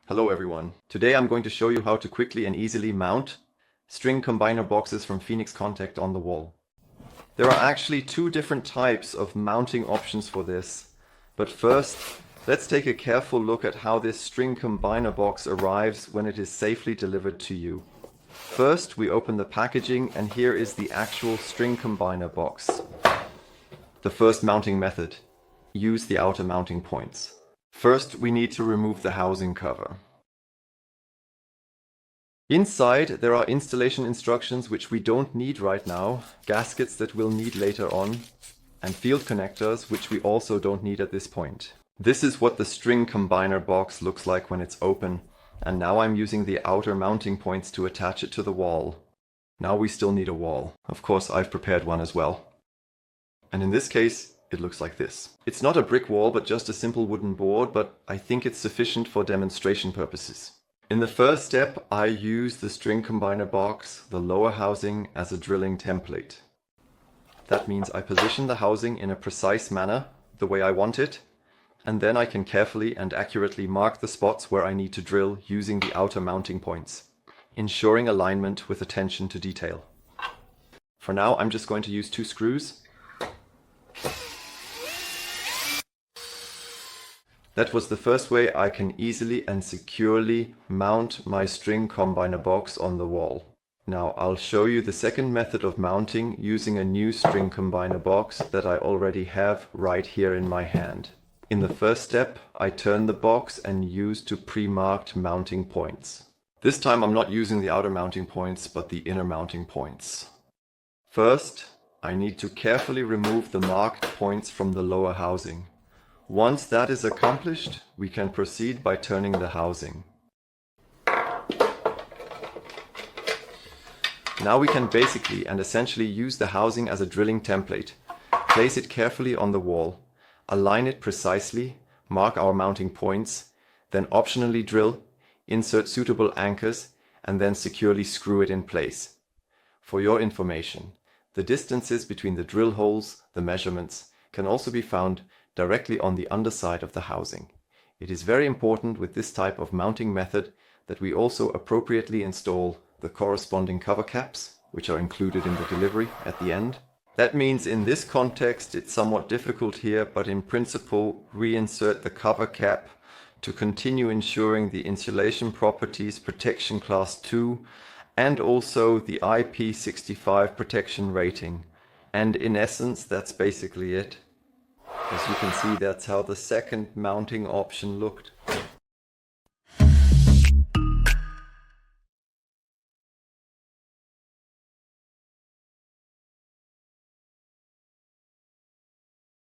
Hello everyone. Today I'm going to show you how to quickly and easily mount string combiner boxes from Phoenix Contact on the wall. There are actually two different types of mounting options for this. But first, let's take a careful look at how this string combiner box arrives when it is safely delivered to you. First, we open the packaging and here is the actual string combiner box. The first mounting method. Use the outer mounting points. First, we need to remove the housing cover. Inside, there are installation instructions which we don't need right now, gaskets that we'll need later on, and field connectors which we also don't need at this point. This is what the string combiner box looks like when it's open, and now I'm using the outer mounting points to attach it to the wall. Now we still need a wall. Of course, I've prepared one as well. And in this case, it looks like this. It's not a brick wall, but just a simple wooden board, but I think it's sufficient for demonstration purposes. In the first step, I use the string combiner box, the lower housing, as a drilling template. That means I position the housing in a precise manner, the way I want it, and then I can carefully and accurately mark the spots where I need to drill using the outer mounting points, ensuring alignment with attention to detail. For now, I'm just going to use 2 screws. That was the first way I can easily and securely mount my string combiner box on the wall. Now I'll show you the second method of mounting using a new string combiner box that I already have right here in my hand. In the first step, I turn the box and use 2 pre-marked mounting points. This time I'm not using the outer mounting points, but the inner mounting points. First, I need to carefully remove the marked points from the lower housing. Once that is accomplished, we can proceed by turning the housing. Now we can basically and essentially use the housing as a drilling template. Place it carefully on the wall, align it precisely, mark our mounting points, then optionally drill, insert suitable anchors, and then securely screw it in place. For your information, the distances between the drill holes, the measurements, can also be found directly on the underside of the housing. It is very important with this type of mounting method that we also appropriately install the corresponding cover caps, which are included in the delivery at the end. That means in this context it's somewhat difficult here, but in principle reinsert the cover cap to continue ensuring the insulation properties protection class 2 and also the IP65 protection rating. And in essence, that's basically it. As you can see, that's how the second mounting option looked.